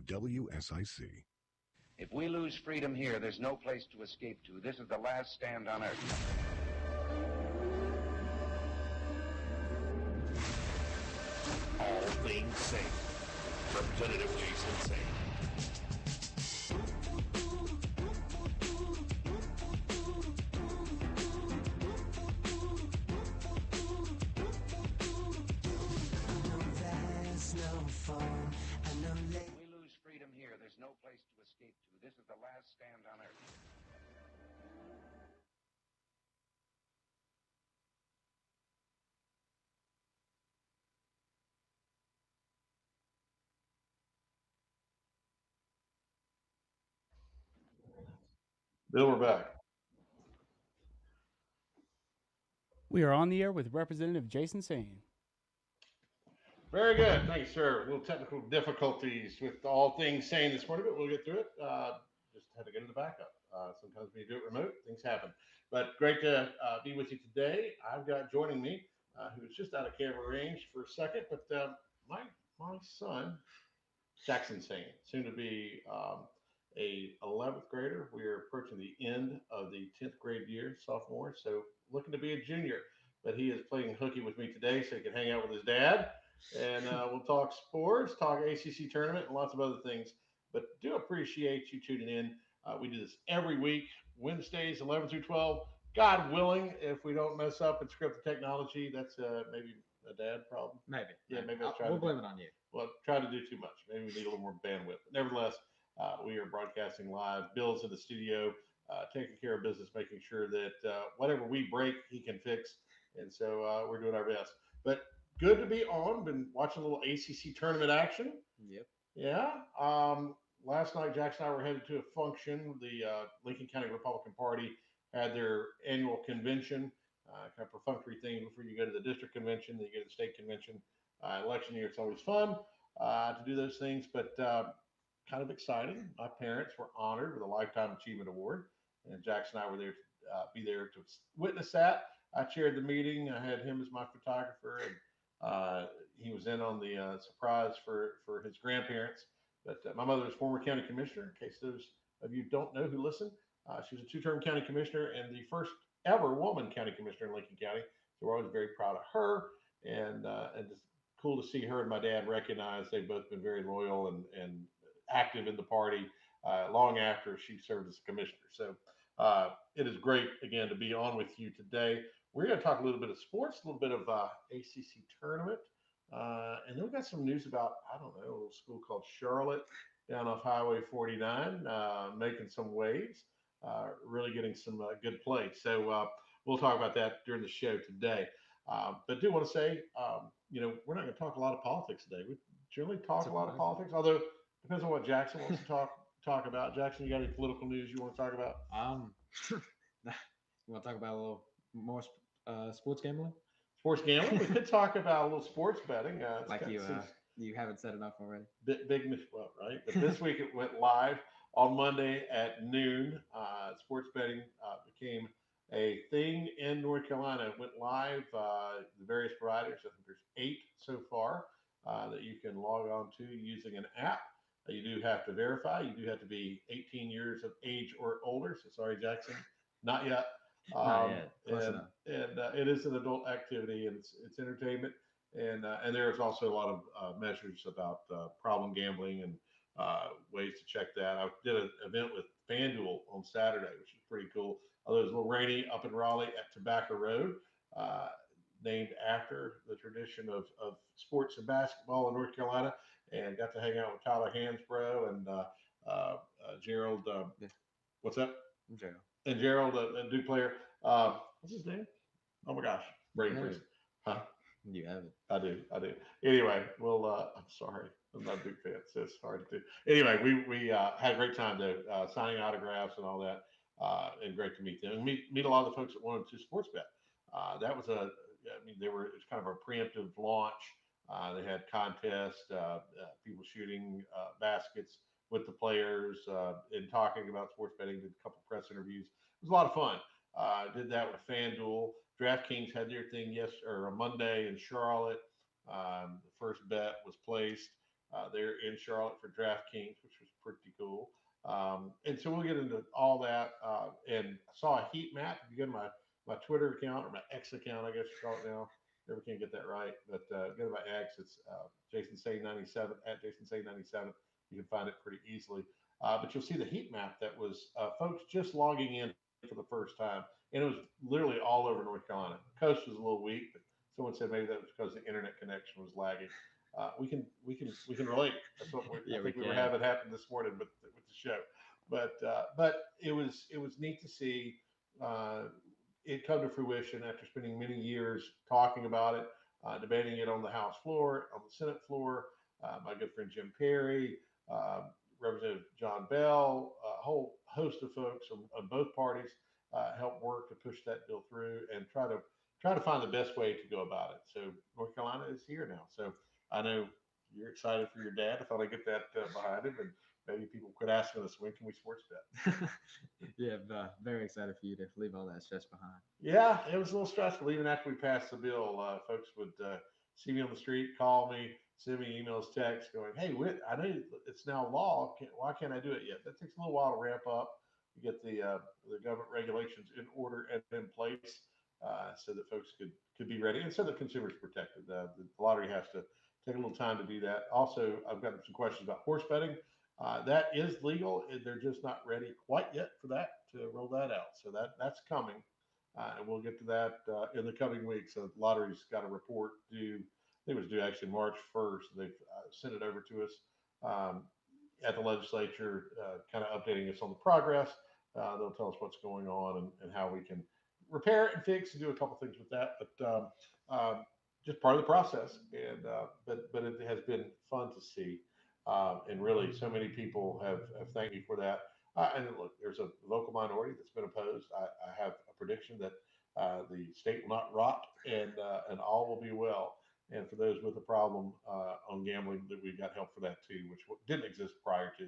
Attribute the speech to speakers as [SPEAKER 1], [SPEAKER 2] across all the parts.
[SPEAKER 1] WSIC.
[SPEAKER 2] If we lose freedom here, there's no place to escape to. This is the last stand on earth.
[SPEAKER 1] All Things Saine. Representative Saine.
[SPEAKER 2] If we lose freedom here, there's no place to escape to. This is the last stand on earth.
[SPEAKER 3] Bill, we're back.
[SPEAKER 4] We are on the air with Representative Saine.
[SPEAKER 3] Very good. Thanks, sir. A little technical difficulties with All Things Saine this morning, but we'll get through it. Just had to go to the backup. Sometimes when you do it remote, things happen. But great to be with you today. I've got joining me, who was just out of camera range for a second, but my son, Jackson Saine, soon to be a 11th grader. We are approaching the end of the 10th grade year, sophomore, so looking to be a junior. But he is playing hooky with me today so he can hang out with his dad. And we'll talk sports, talk ACC tournament, and lots of other things. But do appreciate you tuning in. We do this every week, Wednesdays, 11 through 12. God willing, if we don't mess up and script the technology, that's maybe a dad problem.
[SPEAKER 5] Maybe.
[SPEAKER 3] Yeah, maybe
[SPEAKER 5] we'll blame it on you.
[SPEAKER 3] Well, try to do too much. Maybe we need a little more bandwidth. But nevertheless, we are broadcasting live. Bill's in the studio, taking care of business, making sure that whatever we break, he can fix. And so we're doing our best. But good to be on. Been watching a little ACC tournament action.
[SPEAKER 5] Yep.
[SPEAKER 3] Yeah. Last night, Jackson and I were headed to a function. The Lincoln County Republican Party had their annual convention, kind of perfunctory thing before you go to the district convention, then you go to the state convention. Election year, it's always fun to do those things, but kind of exciting. My parents were honored with a Lifetime Achievement Award, and Jackson and I were there to be there to witness that. I chaired the meeting. I had him as my photographer, and he was in on the surprise for his grandparents. But my mother was former county commissioner, in case those of you don't know who listen. She was a two-term county commissioner and the first ever woman county commissioner in Lincoln County. So we're always very proud of her, and just cool to see her and my dad recognized. They've both been very loyal and active in the party long after she served as a commissioner. So it is great, again, to be on with you today. We're going to talk a little bit of sports, a little bit of ACC tournament. And then we've got some news about, I don't know, a little school called Charlotte down off Highway 49, making some waves, really getting some good play. So we'll talk about that during the show today. But do want to say, we're not going to talk a lot of politics today. We generally talk a lot of politics, although it depends on what Jackson wants to talk about. Jackson, you got any political news you want to talk about?
[SPEAKER 5] You want to talk about a little more sports gambling?
[SPEAKER 3] Sports gambling. We could talk about a little sports betting.
[SPEAKER 5] You haven't said enough already.
[SPEAKER 3] Big well, right? But this week it went live on Monday at noon. Sports betting became a thing in North Carolina. It went live. The various providers. I think there's 8 so far that you can log on to using an app. You do have to verify. You do have to be 18 years of age or older. So sorry, Jackson, not yet.
[SPEAKER 5] Not yet.
[SPEAKER 3] And it is an adult activity, and it's entertainment. And there's also a lot of measures about problem gambling and ways to check that. I did an event with FanDuel on Saturday, which is pretty cool. Although it was a little rainy up in Raleigh at Tobacco Road, named after the tradition of sports and basketball in North Carolina, and got to hang out with Tyler Hansbrough and Gerald. What's that?
[SPEAKER 5] Gerald.
[SPEAKER 3] And Gerald, a Duke player. What's his name? Oh my gosh, brain freeze. Huh?
[SPEAKER 5] You have it.
[SPEAKER 3] I do. Anyway, I'm sorry. I'm not a Duke fan, so it's hard to do. Anyway, we had a great time though, signing autographs and all that, and great to meet them and meet a lot of the folks that wanted to sports bet. That was it was kind of a preemptive launch. They had contests, people shooting baskets with the players, and talking about sports betting. Did a couple press interviews. It was a lot of fun. Did that with FanDuel. DraftKings had their thing Monday in Charlotte. The first bet was placed. They're in Charlotte for DraftKings, which was pretty cool. And so we'll get into all that. And I saw a heat map. If you go to my Twitter account or my X account, I guess you call it now. Never can get that right. But go to my X. It's Jason Saine 97 at Jason Saine 97. You can find it pretty easily. But you'll see the heat map that was folks just logging in for the first time, and it was literally all over North Carolina. The coast was a little weak, but someone said maybe that was because the internet connection was lagging. We can relate. That's what I think we were having happen this morning with the show. But it was neat to see it come to fruition after spending many years talking about it, debating it on the House floor, on the Senate floor. My good friend Jim Perry, Representative John Bell, a whole host of folks on both parties helped work to push that bill through and try to find the best way to go about it. So North Carolina is here now. So I know you're excited for your dad. I thought I'd get that behind him, and maybe people quit asking us, when can we sports bet?
[SPEAKER 5] Yeah, very excited for you to leave all that stress behind.
[SPEAKER 3] Yeah, it was a little stressful. Even after we passed the bill, folks would see me on the street, call me, send me emails, texts, going, "Hey, I know it's now law. Why can't I do it yet?" That takes a little while to ramp up. You get the government regulations in order and in place so that folks could be ready, and so the consumers protected. The lottery has to take a little time to do that. Also, I've gotten some questions about horse betting. That is legal. They're just not ready quite yet for that to roll that out. So that's coming, and we'll get to that in the coming weeks. So the lottery's got a report due. I think it was due actually March 1st. They've sent it over to us at the legislature, kind of updating us on the progress. They'll tell us what's going on and how we can repair it and fix and do a couple things with that. But just part of the process. And but it has been fun to see. And really, so many people have thanked me for that. And look, there's a local minority that's been opposed. I have a prediction that the state will not rot, and all will be well. And for those with a problem on gambling, that we've got help for that too, which didn't exist prior to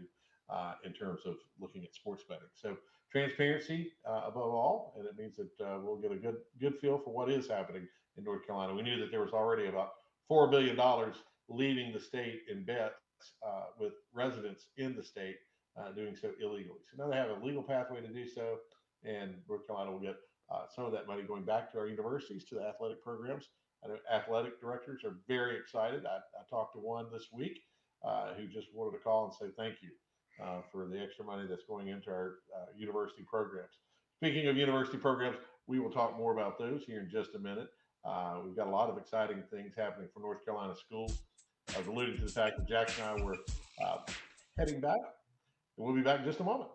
[SPEAKER 3] in terms of looking at sports betting. So transparency above all, and it means that we'll get a good feel for what is happening in North Carolina. We knew that there was already about $4 billion leaving the state in bets with residents in the state doing so illegally. So now they have a legal pathway to do so, and North Carolina will get some of that money going back to our universities, to the athletic programs. I know athletic directors are very excited. I talked to one this week who just wanted to call and say thank you for the extra money that's going into our university programs. Speaking of university programs, we will talk more about those here in just a minute. We've got a lot of exciting things happening for North Carolina schools. I was alluding to the fact that Jack and I were heading back, and we'll be back in just a moment.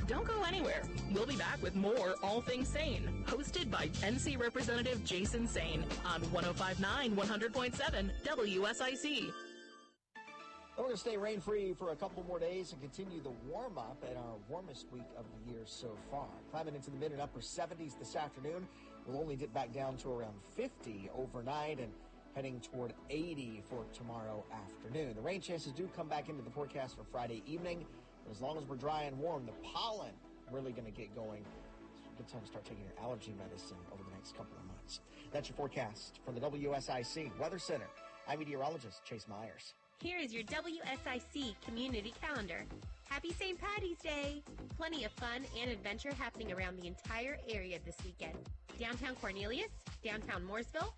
[SPEAKER 6] Don't go anywhere. We'll be back with more All Things Saine, hosted by NC Representative Jason Saine on 105.9 100.7 WSIC.
[SPEAKER 7] We're going to stay rain-free for a couple more days and continue the warm-up at our warmest week of the year so far. Climbing into the mid and upper 70s this afternoon. We'll only dip back down to around 50 overnight and heading toward 80 for tomorrow afternoon. The rain chances do come back into the forecast for Friday evening. But as long as we're dry and warm, the pollen really going to get going. It's a good time to start taking your allergy medicine over the next couple of months. That's your forecast from the WSIC Weather Center. I'm meteorologist Chase Myers.
[SPEAKER 8] Here is your WSIC community calendar. Happy St. Patty's Day! Plenty of fun and adventure happening around the entire area this weekend. Downtown Cornelius, downtown Mooresville,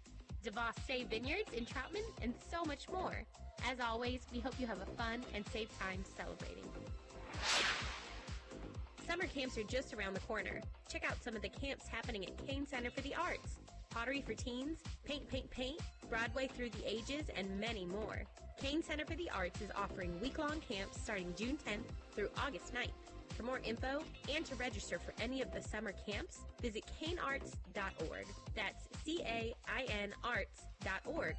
[SPEAKER 8] DeVos Stay Vineyards in Troutman, and so much more. As always, we hope you have a fun and safe time celebrating. Summer camps are just around the corner. Check out some of the camps happening at Kane Center for the Arts. Pottery for Teens, Paint, Paint, Paint, Broadway Through the Ages, and many more. Kane Center for the Arts is offering week-long camps starting June 10th through August 9th. For more info and to register for any of the summer camps, visit canearts.org. That's CAIN arts.org.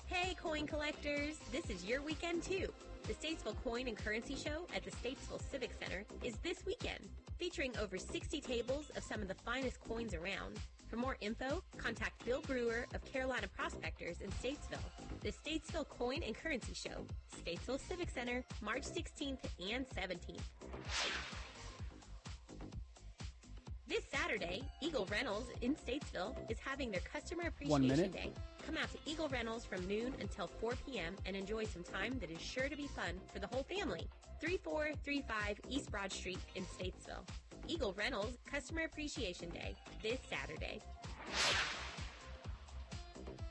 [SPEAKER 8] Hey, coin collectors! This is your weekend too. The Statesville Coin and Currency Show at the Statesville Civic Center is this weekend, featuring over 60 tables of some of the finest coins around. For more info, contact Bill Brewer of Carolina Prospectors in Statesville. The Statesville Coin and Currency Show, Statesville Civic Center, March 16th and 17th. This Saturday, Eagle Rentals in Statesville is having their Customer Appreciation Day. Come out to Eagle Rentals from noon until 4 p.m. and enjoy some time that is sure to be fun for the whole family. 3435 East Broad Street in Statesville. Eagle Rentals Customer Appreciation Day this Saturday.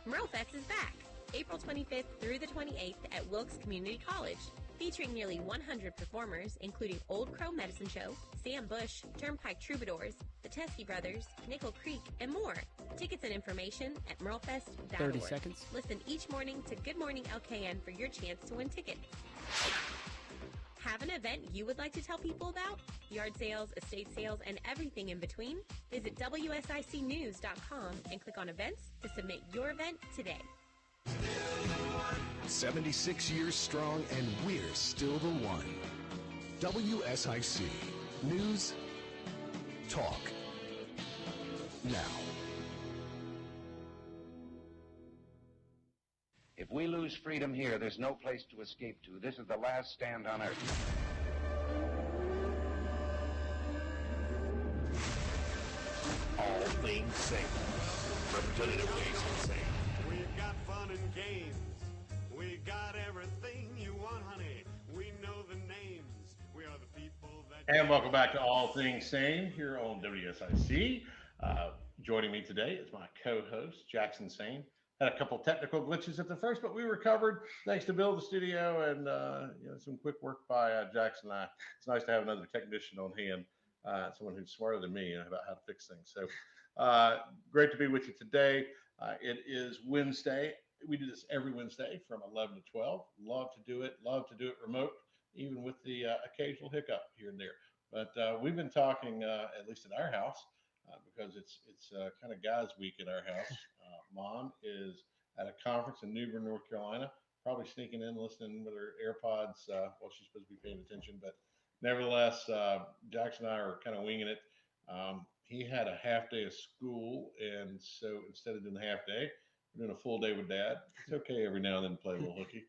[SPEAKER 8] MerleFest is back, April 25th through the 28th at Wilkes Community College, featuring nearly 100 performers, including Old Crow Medicine Show, Sam Bush, Turnpike Troubadours, the Teskey Brothers, Nickel Creek, and more. Tickets and information at merlefest.org.
[SPEAKER 4] 30 seconds.
[SPEAKER 8] Listen each morning to Good Morning LKN for your chance to win tickets. Have an event you would like to tell people about? Yard sales, estate sales, and everything in between? Visit WSICnews.com and click on events to submit your event today.
[SPEAKER 9] 76 years strong, and we're still the one. WSIC. News. Talk. Now.
[SPEAKER 2] If we lose freedom here, there's no place to escape to. This is the last stand on earth.
[SPEAKER 1] All Things Saine. Representative Jason Saine.
[SPEAKER 10] We've got fun and games. We got everything you want, honey. We know the names. We are the people that...
[SPEAKER 3] And welcome back to All Things Sane here on WSIC. Joining me today is my co-host, Jackson Saine. Had a couple technical glitches at the first, but we recovered thanks to Bill, the studio, and some quick work by Jackson and I. It's nice to have another technician on hand, someone who's smarter than me about how to fix things. So great to be with you today. It is Wednesday. We do this every Wednesday from 11 to 12. Love to do it remote, even with the occasional hiccup here and there. But we've been talking, at least at our house, because it's kind of guys' week in our house. Mom is at a conference in New Bern, North Carolina, probably sneaking in, listening with her AirPods while she's supposed to be paying attention. But nevertheless, Jackson and I are kind of winging it. He had a half day of school, and so instead of doing the half day, we're doing a full day with Dad. It's okay every now and then to play a little hooky.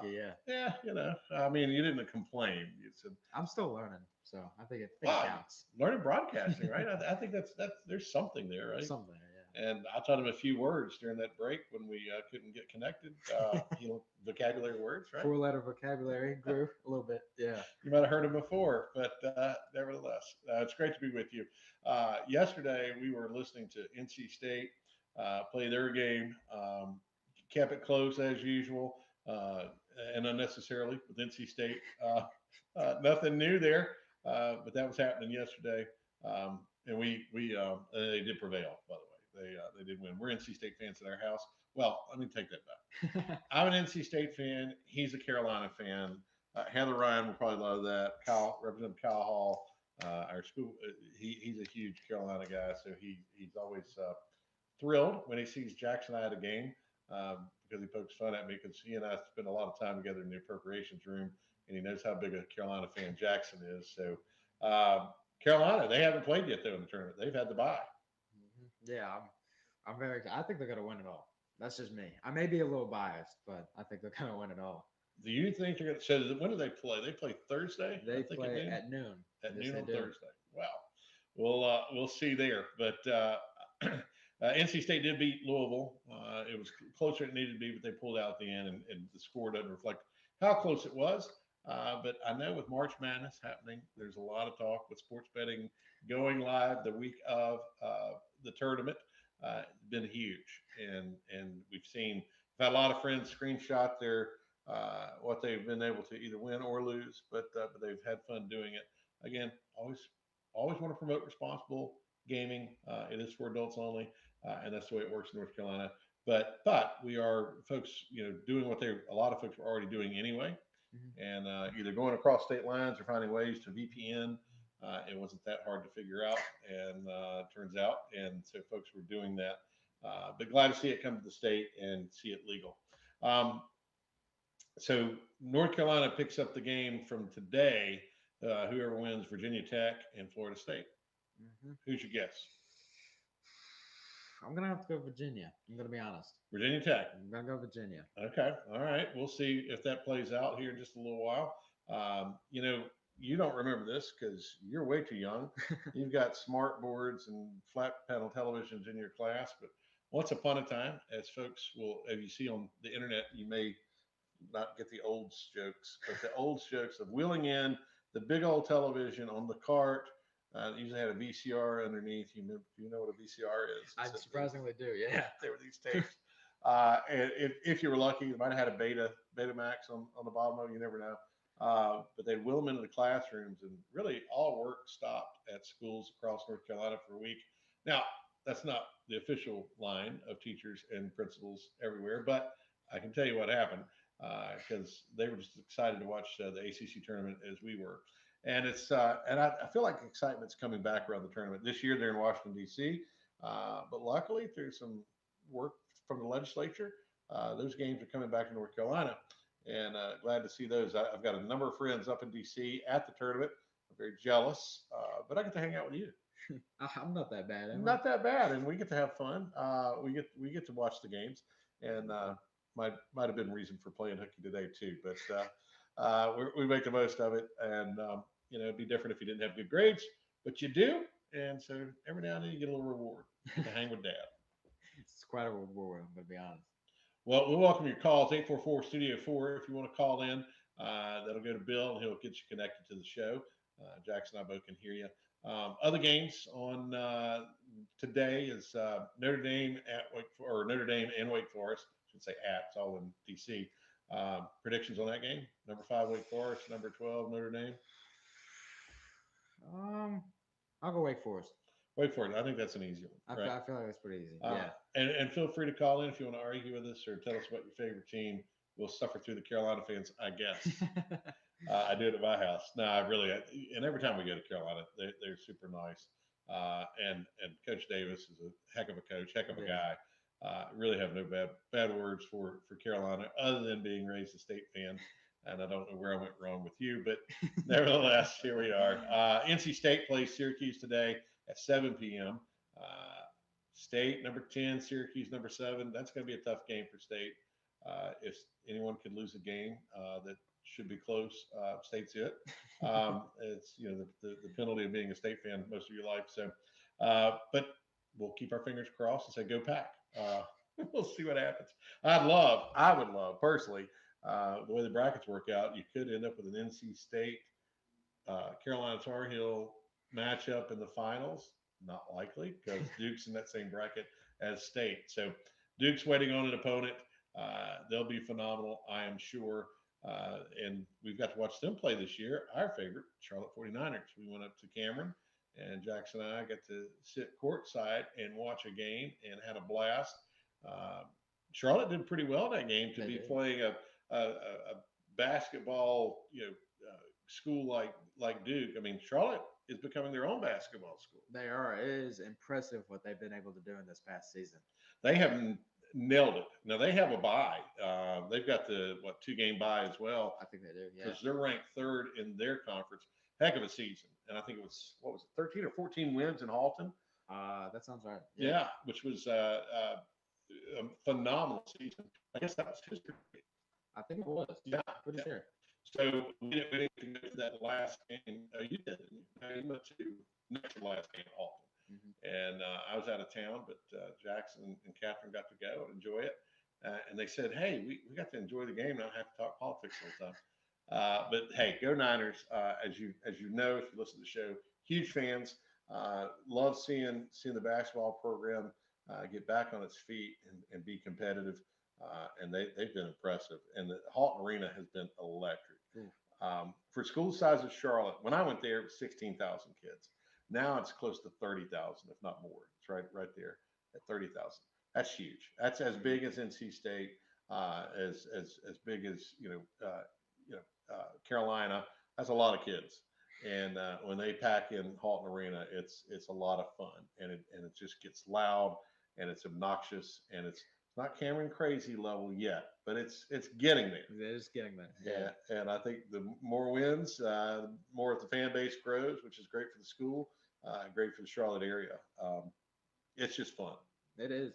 [SPEAKER 5] Yeah.
[SPEAKER 3] Yeah, I mean, you didn't complain. You said,
[SPEAKER 5] I'm still learning, so I think it counts.
[SPEAKER 3] Learning broadcasting, right? I think that's there's something there, right?
[SPEAKER 5] Something there, yeah.
[SPEAKER 3] And I taught him a few words during that break when we couldn't get connected. Vocabulary words, right?
[SPEAKER 5] 4-letter vocabulary grew a little bit. Yeah.
[SPEAKER 3] You might have heard him before, but nevertheless, it's great to be with you. Yesterday, we were listening to NC State play their game, kept it close as usual, and unnecessarily with NC State. Nothing new there, but that was happening yesterday. And they did prevail, by the way. They did win. We're NC State fans at our house. Well, let me take that back. I'm an NC State fan. He's a Carolina fan. Heather Ryan will probably love that. Representative Kyle Hall, our school, he's a huge Carolina guy, so he's always thrilled when he sees Jackson and I at a game, because he pokes fun at me because he and I spend a lot of time together in the appropriations room, and he knows how big a Carolina fan Jackson is. So Carolina, they haven't played yet though in the tournament. They've had to bye.
[SPEAKER 5] Yeah, I'm very. I think they're gonna win it all. That's just me. I may be a little biased, but I think they're gonna win it all.
[SPEAKER 3] Do you think they're gonna? So when do they play? They play Thursday.
[SPEAKER 5] They play at noon.
[SPEAKER 3] At noon on Thursday. Wow. We'll see there. But NC State did beat Louisville. It was closer than it needed to be, but they pulled out at the end, and the score doesn't reflect how close it was. But I know with March Madness happening, there's a lot of talk with sports betting going live the week of the tournament. It's been huge, and we've had a lot of friends screenshot their what they've been able to either win or lose, but they've had fun doing it. Again, always want to promote responsible gaming. It is for adults only, and that's the way it works in North Carolina. But we are folks, doing what a lot of folks were already doing anyway, and either going across state lines or finding ways to VPN. It wasn't that hard to figure out, and turns out, and so folks were doing that. But glad to see it come to the state and see it legal. So North Carolina picks up the game from today. Whoever wins, Virginia Tech and Florida State. Who's your guess?
[SPEAKER 5] I'm gonna have to go Virginia. I'm gonna be honest.
[SPEAKER 3] Virginia Tech.
[SPEAKER 5] I'm gonna go Virginia.
[SPEAKER 3] Okay. All right. We'll see if that plays out here in just a little while. You don't remember this because you're way too young. You've got smart boards and flat panel televisions in your class. But once upon a time, as you see on the internet, you may not get the old jokes, but the old jokes of wheeling in the big old television on the cart. Usually had a VCR underneath. You know what a VCR is?
[SPEAKER 5] I surprisingly do. Yeah.
[SPEAKER 3] There were these tapes. And if you were lucky, you might have had a Betamax on the bottom of it. You never know. But they'd wheel them into the classrooms, and really all work stopped at schools across North Carolina for a week. Now, that's not the official line of teachers and principals everywhere, but I can tell you what happened because they were just excited to watch the ACC tournament as we were. And I feel like excitement's coming back around the tournament. This year they're in Washington, D.C., but luckily through some work from the legislature, those games are coming back to North Carolina, and glad to see those. I've got a number of friends up in D.C. at the tournament. I'm very jealous, but I get to hang out with you.
[SPEAKER 5] I'm not that bad.
[SPEAKER 3] Not that bad, and we get to have fun. We get to watch the games, and might have been reason for playing hooky today too. But we make the most of it, and it'd be different if you didn't have good grades, but you do, and so every now and then you get a little reward to hang with Dad.
[SPEAKER 5] It's quite a reward, I'm gonna be honest.
[SPEAKER 3] Well, we welcome your calls, 844-STUDIO-4. If you want to call in, that'll go to Bill, and he'll get you connected to the show. Jackson and I both can hear you. Other games on today is Notre Dame and Wake Forest. I should say at. It's all in D.C. Predictions on that game? Number 5, Wake Forest. Number 12, Notre Dame.
[SPEAKER 5] I'll go Wake Forest.
[SPEAKER 3] Wake Forest. I think that's an easy one.
[SPEAKER 5] I feel like that's pretty easy. Yeah.
[SPEAKER 3] And feel free to call in if you want to argue with us or tell us about your favorite team. We'll suffer through the Carolina fans, I guess. I do it at my house. No, and every time we go to Carolina, they're super nice. And Coach Davis is a heck of a coach, heck of a guy. Really have no bad words for Carolina other than being raised a State fan. And I don't know where I went wrong with you, but nevertheless, here we are. NC State plays Syracuse today at 7 p.m. State number 10, Syracuse number 7. That's going to be a tough game for State. If anyone could lose a game that should be close, State's it. It's the penalty of being a State fan most of your life. So, but we'll keep our fingers crossed and say go Pack. We'll see what happens. I would love personally the way the brackets work out. You could end up with an NC State Carolina Tar Heel matchup in the finals. Not likely because Duke's in that same bracket as State. So Duke's waiting on an opponent. They'll be phenomenal, I am sure. And we've got to watch them play this year. Our favorite, Charlotte 49ers. We went up to Cameron, and Jackson and I got to sit courtside and watch a game and had a blast. Charlotte did pretty well in that game to be playing a basketball, school like Duke. I mean, Charlotte is becoming their own basketball school.
[SPEAKER 5] They are. It is impressive what they've been able to do in this past season.
[SPEAKER 3] They have nailed it. Now they have a bye. They've got the 2-game bye as well.
[SPEAKER 5] I think they do. Yeah.
[SPEAKER 3] Because they're ranked 3rd in their conference. Heck of a season. And I think it was 13 or 14 wins in Halton.
[SPEAKER 5] That sounds right.
[SPEAKER 3] Yeah, which was a phenomenal season. I guess that was history.
[SPEAKER 5] I think it was.
[SPEAKER 3] Yeah,
[SPEAKER 5] pretty sure.
[SPEAKER 3] So we didn't get to that last game. You did. You went to next last game at Halton. And I was out of town, but Jackson and Catherine got to go and enjoy it. And they said, hey, we got to enjoy the game, not have to talk politics all the time. But hey, go Niners. As you know, if you listen to the show, huge fans. Love seeing the basketball program get back on its feet and be competitive. and they've been impressive. And the Halton Arena has been electric. For school size of Charlotte, when I went there, it was 16,000 kids. Now it's close to 30,000, if not more. It's right there at 30,000. That's huge. That's as big as NC State, as big as Carolina. That's a lot of kids. And when they pack in Halton Arena, it's a lot of fun, and it just gets loud, and it's obnoxious, and it's not Cameron crazy level yet, but it's getting there.
[SPEAKER 5] It is getting there.
[SPEAKER 3] Yeah, and I think the more wins, the more the fan base grows, which is great for the school, great for the Charlotte area. It's just fun.
[SPEAKER 5] It is.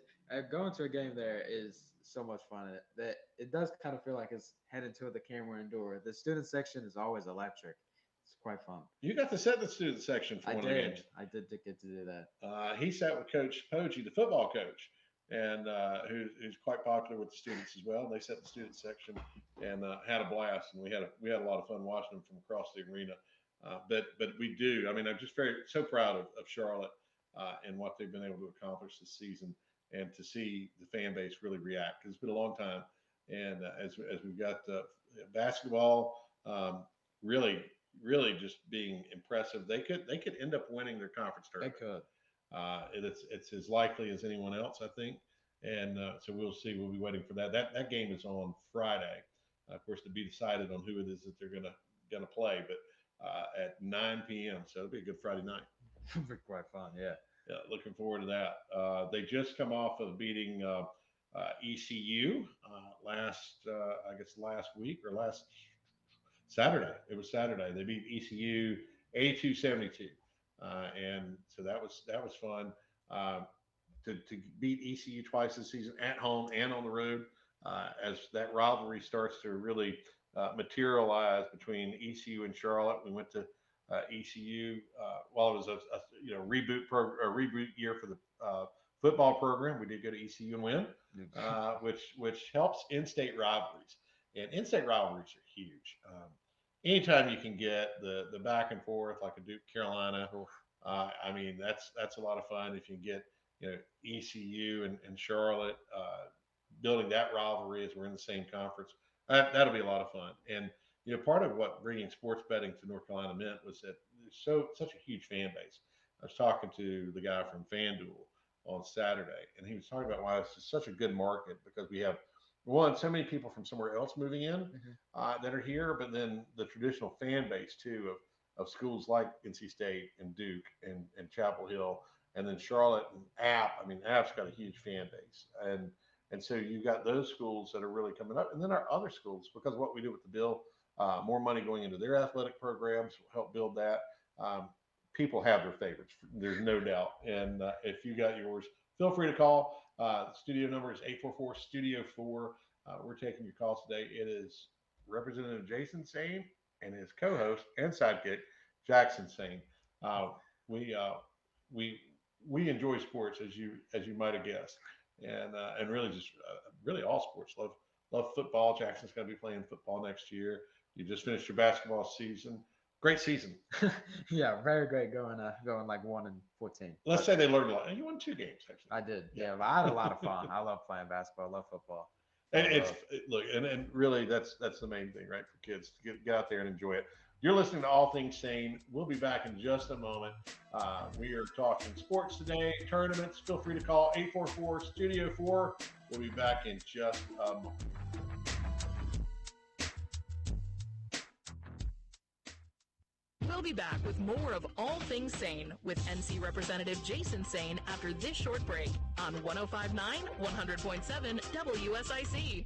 [SPEAKER 5] Going to a game there is so much fun. It does kind of feel like it's headed to the Cameron door. The student section is always electric. It's quite fun.
[SPEAKER 3] You got to sit in the student section for one of the games.
[SPEAKER 5] I did get to do that.
[SPEAKER 3] He sat with Coach Poggi, the football coach, and who's quite popular with the students as well. They sat in the student section and had a blast, and we had a lot of fun watching them from across the arena. But we do. I mean, I'm just so proud of Charlotte and what they've been able to accomplish this season, and to see the fan base really react, because it's been a long time. And as we've got basketball, really just being impressive. They could end up winning their conference tournament.
[SPEAKER 5] They could.
[SPEAKER 3] It's as likely as anyone else, I think. And so we'll see. We'll be waiting for that. That game is on Friday, of course, to be decided on who it is that they're gonna play. But at 9 p.m. So it'll be a good Friday night.
[SPEAKER 5] It'll be quite fun. Yeah.
[SPEAKER 3] Yeah, looking forward to that. They just come off of beating ECU last week or last Saturday. It was Saturday. They beat ECU 82-72, and so that was fun. To beat ECU twice this season at home and on the road, as that rivalry starts to really materialize between ECU and Charlotte. We went to ECU while it was a reboot year for the football program. We did go to ECU and win, which helps in-state rivalries, and in-state rivalries are huge. Anytime you can get the back and forth like a Duke Carolina, I mean that's a lot of fun. If you can get ECU and Charlotte building that rivalry as we're in the same conference, that'll be a lot of fun. And part of what bringing sports betting to North Carolina meant was that there's such a huge fan base. I was talking to the guy from FanDuel on Saturday, and he was talking about why it's just such a good market, because we have so many people from somewhere else moving in that are here, but then the traditional fan base too of schools like NC State and Duke and Chapel Hill, and then Charlotte and App. I mean, App's got a huge fan base, and so you've got those schools that are really coming up, and then our other schools, because of what we do with the bill. More money going into their athletic programs will help build that. People have their favorites, there's no doubt. And if you got yours, feel free to call. The studio number is 844-STUDIO-4. We're taking your calls today. It is Representative Jason Saine and his co-host and sidekick, Jackson Saine. We enjoy sports, as you might have guessed, and really just really all sports. Love football. Jackson's going to be playing football next year. You just finished your basketball season. Great season.
[SPEAKER 5] Yeah, very great. Going like 1-14.
[SPEAKER 3] Let's say they learned a lot. And you won 2 games, actually.
[SPEAKER 5] I did. Yeah, but I had a lot of fun. I love playing basketball. I love football.
[SPEAKER 3] And really that's the main thing, right? For kids to get out there and enjoy it. You're listening to All Things Saine. We'll be back in just a moment. We are talking sports today, tournaments. Feel free to call 844-STUDIO-4. We'll be back in just a moment.
[SPEAKER 6] We'll be back with more of All Things Saine with NC Representative Jason Saine after this short break on 105.9, 100.7 WSIC.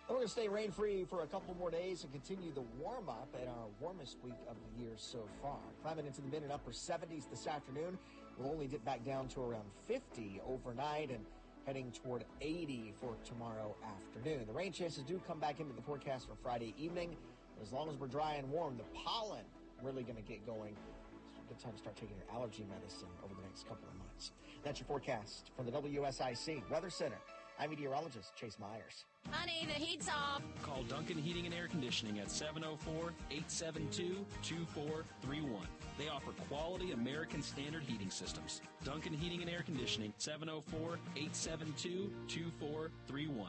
[SPEAKER 7] We're going to stay rain-free for a couple more days and continue the warm-up at our warmest week of the year so far. Climbing into the mid and upper 70s this afternoon. We'll only dip back down to around 50 overnight and heading toward 80 for tomorrow afternoon. The rain chances do come back into the forecast for Friday evening. As long as we're dry and warm, the pollen really going to get going. It's a good time to start taking your allergy medicine over the next couple of months. That's your forecast from the WSIC Weather Center. I'm meteorologist Chase Myers.
[SPEAKER 11] Honey, the heat's off.
[SPEAKER 12] Call Duncan Heating and Air Conditioning at 704-872-2431. They offer quality American Standard heating systems. Duncan Heating and Air Conditioning, 704-872-2431.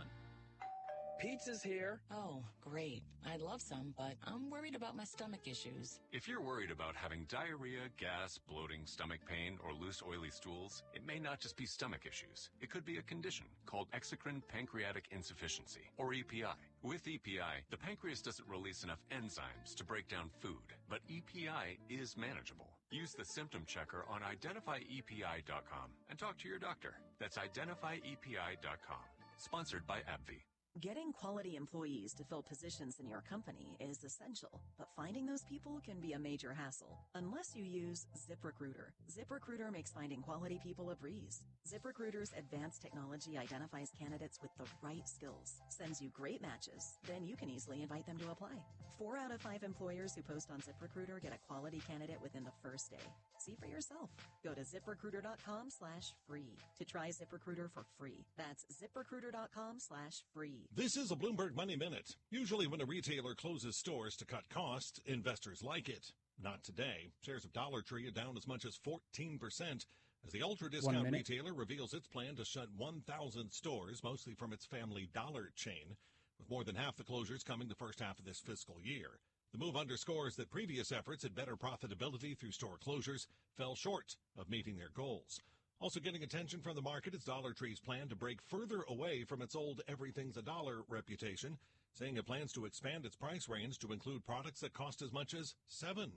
[SPEAKER 13] Pizza's here.
[SPEAKER 14] Oh, great. I'd love some, but I'm worried about my stomach issues.
[SPEAKER 15] If you're worried about having diarrhea, gas, bloating, stomach pain, or loose, oily stools, it may not just be stomach issues. It could be a condition called exocrine pancreatic insufficiency, or EPI. With EPI, the pancreas doesn't release enough enzymes to break down food, but EPI is manageable. Use the symptom checker on identifyepi.com and talk to your doctor. That's identifyepi.com. Sponsored by AbbVie.
[SPEAKER 16] Getting quality employees to fill positions in your company is essential, but finding those people can be a major hassle unless you use ZipRecruiter. ZipRecruiter makes finding quality people a breeze. ZipRecruiter's advanced technology identifies candidates with the right skills, sends you great matches, then you can easily invite them to apply. 4 out of 5 employers who post on ZipRecruiter get a quality candidate within the first day. See for yourself. Go to ZipRecruiter.com/free to try ZipRecruiter for free. That's ZipRecruiter.com/free.
[SPEAKER 17] This is a Bloomberg Money Minute. Usually when a retailer closes stores to cut costs, investors like it. Not today. Shares of Dollar Tree are down as much as 14% as the ultra-discount retailer reveals its plan to shut 1,000 stores, mostly from its Family Dollar chain, with more than half the closures coming the first half of this fiscal year. The move underscores that previous efforts at better profitability through store closures fell short of meeting their goals. Also getting attention from the market is Dollar Tree's plan to break further away from its old everything's a dollar reputation, saying it plans to expand its price range to include products that cost as much as $7.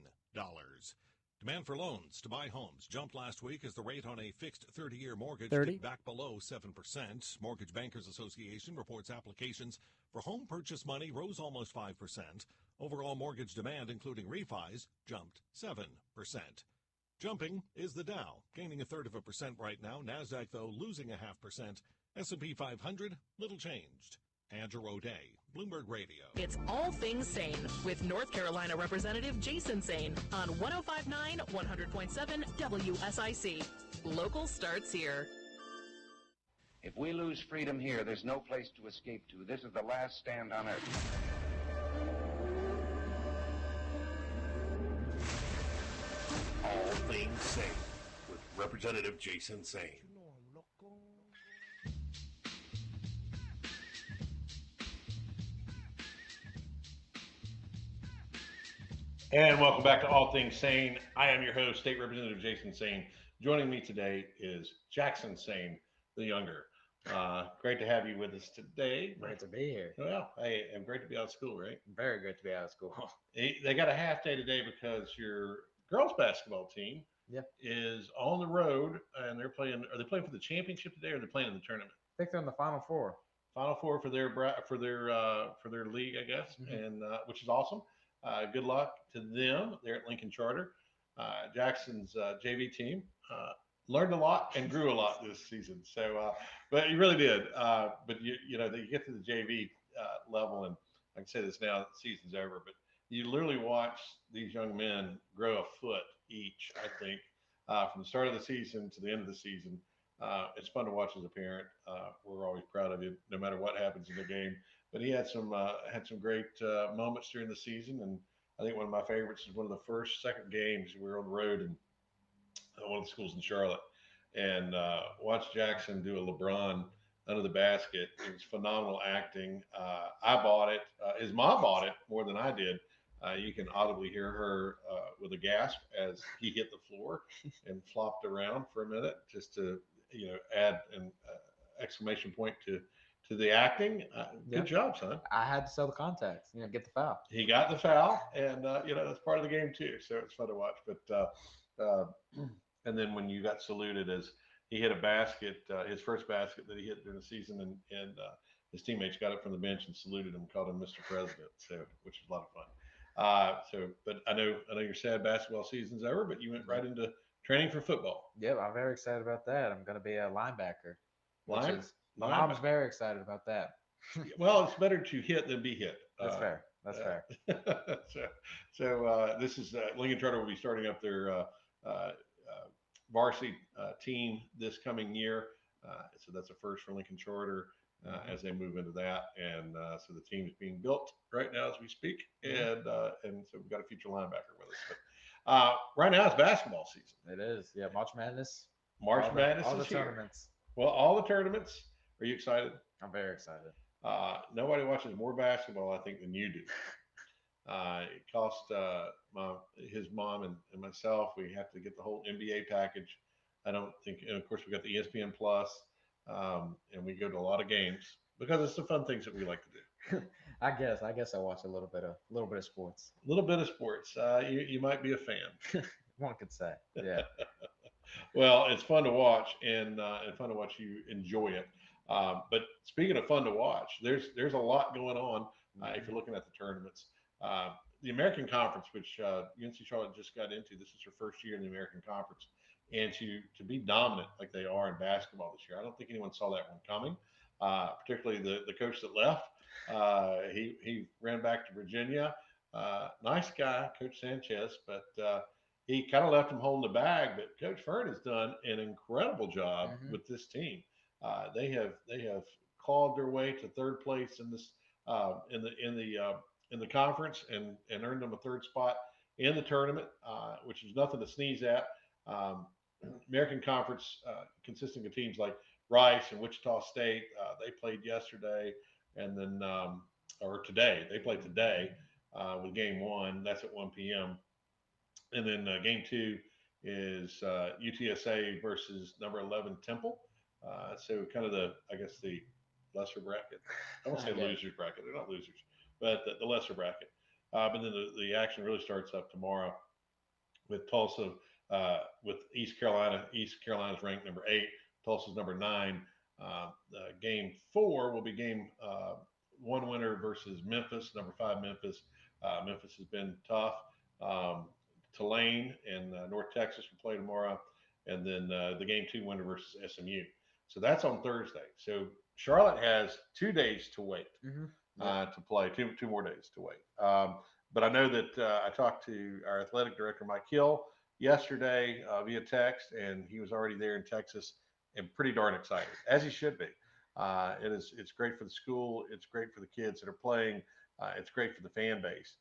[SPEAKER 17] Demand for loans to buy homes jumped last week as the rate on a fixed 30-year mortgage dipped back below 7%. Mortgage Bankers Association reports applications for home purchase money rose almost 5%. Overall mortgage demand, including refis, jumped 7%. Jumping is the Dow, gaining 1/3% right now. NASDAQ, though, losing 0.5%. S&P 500, little changed. Andrew O'Day, Bloomberg Radio.
[SPEAKER 6] It's All Things Saine with North Carolina Representative Jason Saine on 105.9, 100.7 WSIC. Local starts here.
[SPEAKER 2] If we lose freedom here, there's no place to escape to. This is the last stand on earth.
[SPEAKER 1] All Things Saine with Representative Jason Saine.
[SPEAKER 3] And welcome back to All Things Saine. I am your host, State Representative Jason Saine. Joining me today is Jackson Saine, the younger. Great to have you with us today.
[SPEAKER 5] Great to be here.
[SPEAKER 3] Well, hey, and great to be out of school, right?
[SPEAKER 5] Very good to be out of school.
[SPEAKER 3] They got a half day today because your girls basketball team is on the road and they're playing. Are they playing for the championship today or are they playing in the tournament?
[SPEAKER 5] I think they're in the Final Four.
[SPEAKER 3] Final Four for their league, I guess, and which is awesome. Good luck to them. They're at Lincoln Charter. Jackson's JV team learned a lot and grew a lot this season. So, but you really did. But you know, you get to the JV level, and I can say this now that the season's over, but you literally watch these young men grow a foot each, I think, from the start of the season to the end of the season. It's fun to watch as a parent. We're always proud of you, no matter what happens in the game. But he had some great moments during the season, and I think one of my favorites is one of the second games we were on the road in one of the schools in Charlotte, and watch Jackson do a LeBron under the basket. It was phenomenal acting. I bought it. His mom bought it more than I did. You can audibly hear her with a gasp as he hit the floor and flopped around for a minute, just to add an exclamation point to the acting. Good job, son.
[SPEAKER 5] I had to sell the contacts, get the foul.
[SPEAKER 3] He got the foul, and that's part of the game too. So it's fun to watch. But and then when you got saluted as he hit a basket, his first basket that he hit during the season, and his teammates got up from the bench and saluted him, called him Mr. President. So, which was a lot of fun. But I know your sad basketball season's over, but you went right into training for football.
[SPEAKER 5] Yeah, I'm very excited about that. I'm going to be a linebacker. My
[SPEAKER 3] Linebacker.
[SPEAKER 5] mom's very excited about that.
[SPEAKER 3] Well, it's better to hit than be hit.
[SPEAKER 5] That's fair. That's fair.
[SPEAKER 3] So this is Lincoln Charter will be starting up their varsity team this coming year. So that's a first for Lincoln Charter. as they move into that. And so the team is being built right now as we speak. And so we've got a future linebacker with us. But right now it's basketball season.
[SPEAKER 5] It is. Yeah, March Madness.
[SPEAKER 3] March Madness
[SPEAKER 5] all
[SPEAKER 3] is
[SPEAKER 5] the
[SPEAKER 3] here.
[SPEAKER 5] tournaments.
[SPEAKER 3] Well, all the tournaments. Are you excited?
[SPEAKER 5] I'm very excited.
[SPEAKER 3] Nobody watches more basketball, I think, than you do. It cost his mom and myself. We have to get the whole NBA package. I don't think, and of course we got the ESPN Plus, and we go to a lot of games because it's the fun things that we like to do.
[SPEAKER 5] I guess I watch a little bit of sports.
[SPEAKER 3] A little bit of sports. You might be a fan.
[SPEAKER 5] One could say, yeah.
[SPEAKER 3] Well, it's fun to watch and fun to watch you enjoy it. But speaking of fun to watch, there's a lot going on if you're looking at the tournaments. The American Conference, which UNC Charlotte just got into, this is her first year in the American Conference, and to be dominant like they are in basketball this year, I don't think anyone saw that one coming. Particularly the coach that left, he ran back to Virginia. Nice guy, Coach Sanchez, but he kind of left him holding the bag. But Coach Fern has done an incredible job with this team. They have clawed their way to third place in this in the conference and earned them a third spot in the tournament, which is nothing to sneeze at. American Conference consisting of teams like Rice and Wichita State, they played yesterday, and then or today they played today with game one. That's at 1 p.m. And then game two is UTSA versus number 11 Temple. So kind of the lesser bracket. I won't say losers bracket. They're not losers, but the lesser bracket. But then the action really starts up tomorrow with Tulsa, with East Carolina. East Carolina's ranked number 8. Tulsa's number 9. Game 4 will be game 1 winner versus Memphis, number 5 Memphis. Memphis has been tough. Tulane and North Texas will play tomorrow, and then the game 2 winner versus SMU. So that's on Thursday. So Charlotte has 2 days to wait to play, two more days to wait. But I know that I talked to our athletic director, Mike Hill, yesterday via text, and he was already there in Texas and pretty darn excited, as he should be. It's great for the school. It's great for the kids that are playing. It's great for the fan base.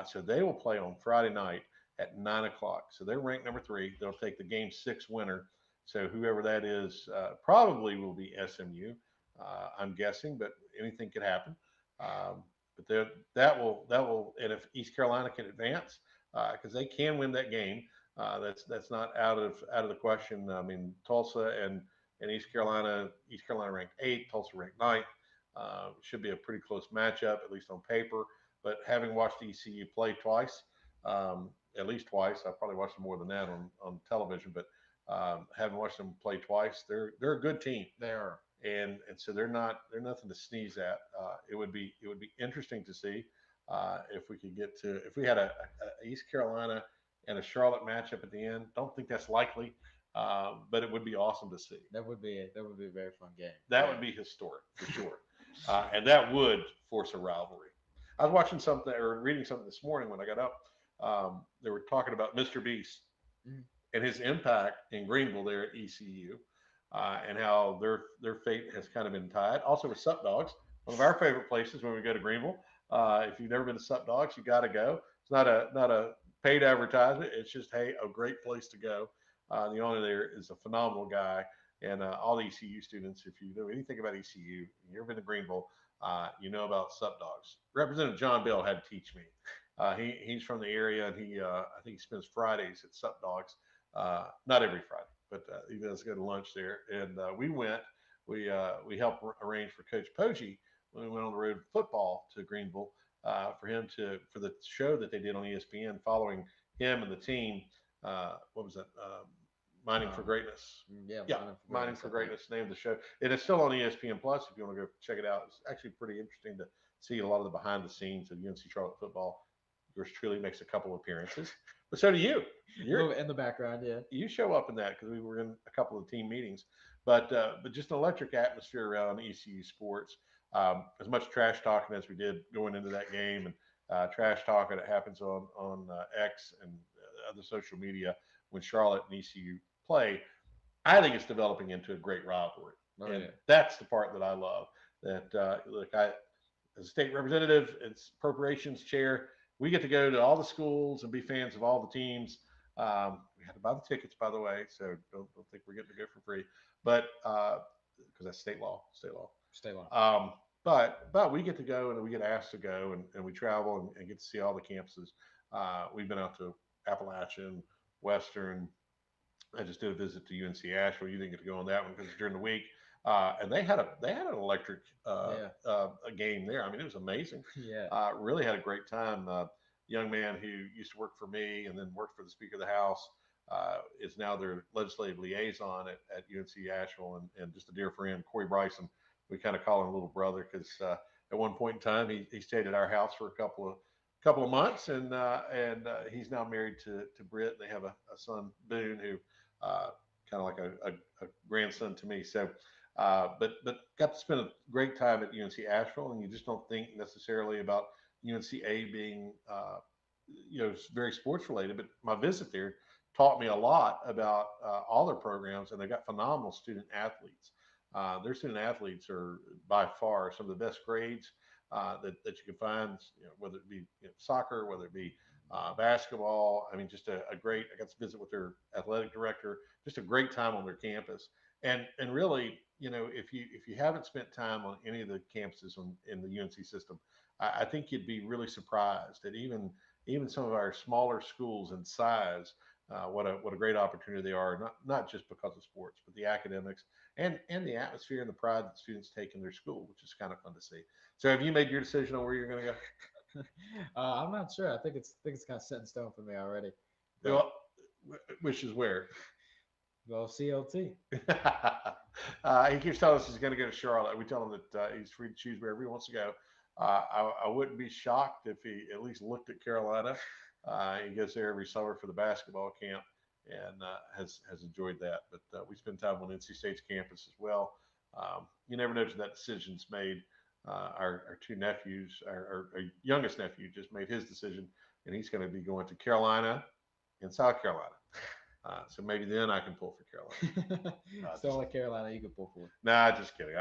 [SPEAKER 3] So they will play on Friday night at 9 o'clock. So they're ranked number 3. They'll take the game 6 winner. So whoever that is probably will be SMU, I'm guessing, but anything could happen. But that will, and if East Carolina can advance, because they can win that game, that's not out of the question. I mean, Tulsa and East Carolina ranked 8, Tulsa ranked 9. Should be a pretty close matchup, at least on paper. But having watched ECU play twice, at least twice, I probably watched them more than that on television, but having watched them play twice, they're a good team.
[SPEAKER 5] They are,
[SPEAKER 3] and so they're nothing to sneeze at. It would be interesting to see if we had a East Carolina and a Charlotte matchup at the end. Don't think that's likely, but it would be awesome to see.
[SPEAKER 5] That would be a very fun game.
[SPEAKER 3] That would be historic for sure, and that would force a rivalry. I was watching something or reading something this morning when I got up. They were talking about Mr. Beast and his impact in Greenville there at ECU, and how their fate has kind of been tied. Also with Sup Dogs, one of our favorite places when we go to Greenville. If you've never been to Sup Dogs, you got to go. It's not a paid advertisement. It's just, hey, a great place to go. The owner there is a phenomenal guy, and all the ECU students, if you know anything about ECU, you've ever been to Greenville, you know about Sup Dogs. Representative John Bell had to teach me. He's from the area, and I think he spends Fridays at Sup Dogs. Not every Friday, but he does go to lunch there. And we went. We helped arrange for Coach Poggi when we went on the road football to Greenville for the show that they did on ESPN following him and the team. What was that? Mining for Greatness.
[SPEAKER 5] Yeah,
[SPEAKER 3] Mining for Greatness, name of the show. And it's still on ESPN Plus if you want to go check it out. It's actually pretty interesting to see a lot of the behind the scenes of UNC Charlotte football. Yours truly makes a couple appearances, but so do you.
[SPEAKER 5] You're in the background, yeah.
[SPEAKER 3] You show up in that because we were in a couple of team meetings, but just an electric atmosphere around ECU sports. As much trash talking as we did going into that game, and trash talking that happens on X and other social media when Charlotte and ECU play, I think it's developing into a great rivalry. And that's the part that I love. that look, I as a state representative, it's appropriations chair. We get to go to all the schools and be fans of all the teams. We had to buy the tickets, by the way, so don't think we're getting to go for free. But because that's state law. But we get to go and we get asked to go and we travel and get to see all the campuses. We've been out to Appalachian, Western. I just did a visit to UNC Asheville. You didn't get to go on that one because it's during the week. And they had an electric a game there. I mean, it was amazing.
[SPEAKER 5] Yeah.
[SPEAKER 3] Really had a great time. Young man who used to work for me and then worked for the Speaker of the House is now their legislative liaison at UNC Asheville and just a dear friend, Corey Bryson. We kind of call him little brother because at one point in time he stayed at our house for a couple of months and he's now married to Britt. They have a son, Boone, who kind of like a grandson to me. So, but got to spend a great time at UNC Asheville, and you just don't think necessarily about UNCA being, very sports related. But my visit there taught me a lot about all their programs, and they've got phenomenal student athletes. Their student athletes are by far some of the best grades that you can find, whether it be soccer, whether it be basketball. I mean, just a great, I got to visit with their athletic director, just a great time on their campus. And really, if you haven't spent time on any of the campuses in the UNC system, I think you'd be really surprised that even some of our smaller schools in size, what a great opportunity they are, not just because of sports, but the academics and the atmosphere and the pride that students take in their school, which is kind of fun to see. So have you made your decision on where you're going to go?
[SPEAKER 5] I'm not sure. I think it's kind of set in stone for me already.
[SPEAKER 3] Well, which is where?
[SPEAKER 5] Well, CLT.
[SPEAKER 3] He keeps telling us he's going to go to Charlotte. We tell him that he's free to choose wherever he wants to go. I wouldn't be shocked if he at least looked at Carolina. He goes there every summer for the basketball camp and has enjoyed that. But we spend time on NC State's campus as well. You never know till that decision's made. Our two nephews, our youngest nephew just made his decision, and he's going to be going to Carolina and South Carolina. So maybe then I can pull for Carolina.
[SPEAKER 5] So like Carolina, you can pull for.
[SPEAKER 3] Nah, just kidding.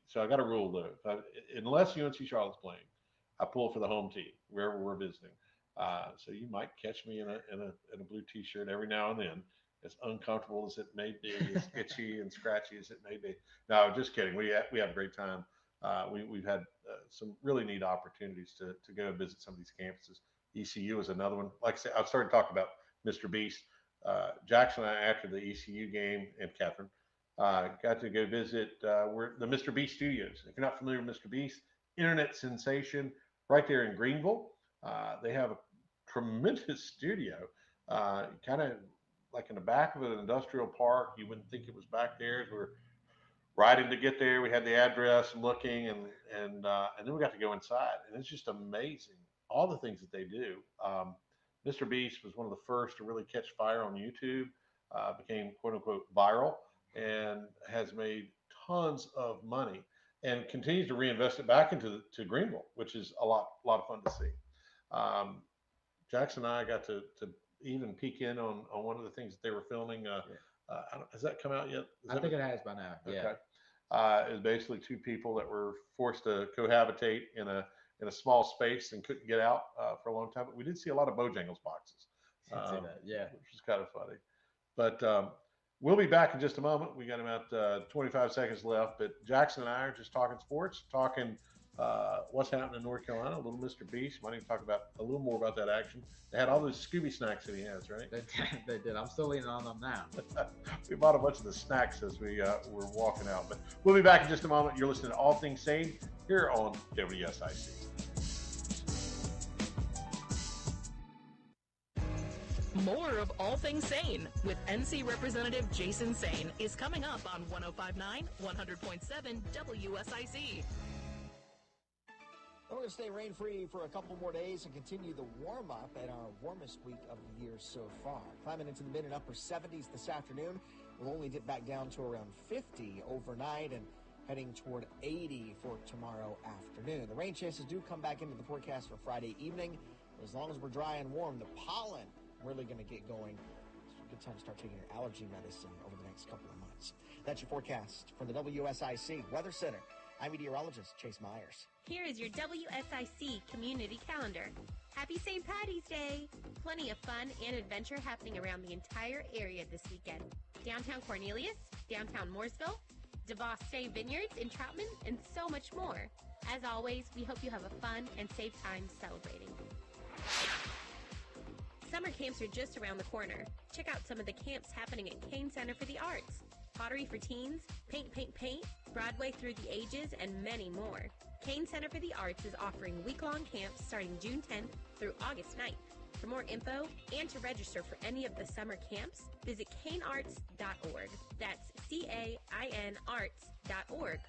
[SPEAKER 3] So I got a rule though. Unless UNC Charlotte's playing, I pull for the home team wherever we're visiting. So you might catch me in a blue T-shirt every now and then. As uncomfortable as it may be, as itchy and scratchy as it may be. No, just kidding. We have a great time. We've had some really neat opportunities to go and visit some of these campuses. ECU is another one. Like I said, I've started talking about Mr. Beast. Jackson and I, after the ECU game, and Catherine, got to go visit the Mr. Beast studios. If you're not familiar with Mr. Beast, internet sensation right there in Greenville. They have a tremendous studio, kind of like in the back of an industrial park. You wouldn't think it was back there. As we were riding to get there, we had the address and looking, and then we got to go inside, and it's just amazing all the things that they do. Mr. Beast was one of the first to really catch fire on YouTube, became quote unquote viral, and has made tons of money and continues to reinvest it back into Greenville, which is a lot of fun to see. Jackson and I got to even peek in on one of the things that they were filming. Has that come out yet?
[SPEAKER 5] I think it has by now. Yeah.
[SPEAKER 3] Okay. It was basically two people that were forced to cohabitate in a small space and couldn't get out for a long time. But we did see a lot of Bojangles boxes.
[SPEAKER 5] I'd say that, yeah.
[SPEAKER 3] Which is kind of funny. But we'll be back in just a moment. We got about 25 seconds left. But Jackson and I are just talking sports, talking what's happening in North Carolina, a little Mr. Beast. Might even talk about a little more about that action. They had all those Scooby snacks that he has, right?
[SPEAKER 5] They did. I'm still eating on them now.
[SPEAKER 3] We bought a bunch of the snacks as we were walking out. But we'll be back in just a moment. You're listening to All Things Saine here on WSIC.
[SPEAKER 6] More of All Things Saine with NC Representative Jason Saine is coming up on 105.9, 100.7 WSIC.
[SPEAKER 7] We're going to stay rain-free for a couple more days and continue the warm-up at our warmest week of the year so far. Climbing into the mid and upper 70s this afternoon. We'll only dip back down to around 50 overnight and heading toward 80 for tomorrow afternoon. The rain chances do come back into the forecast for Friday evening. As long as we're dry and warm, the pollen really going to get going Good time to start taking your allergy medicine over the next couple of months. That's your forecast from the WSIC Weather Center. I'm meteorologist Chase Myers.
[SPEAKER 8] Here is your WSIC community calendar. Happy St. Patty's Day! Plenty of fun and adventure happening around the entire area this weekend. Downtown Cornelius, downtown Mooresville, DeVos State Vineyards in Troutman, and so much more. As always, we hope you have a fun and safe time celebrating. Summer camps are just around the corner. Check out some of the camps happening at Kane Center for the Arts. Pottery for Teens, Paint, Paint, Paint, Broadway Through the Ages, and many more. Kane Center for the Arts is offering week-long camps starting June 10th through August 9th. For more info and to register for any of the summer camps, visit canearts.org. That's CAIN arts.org.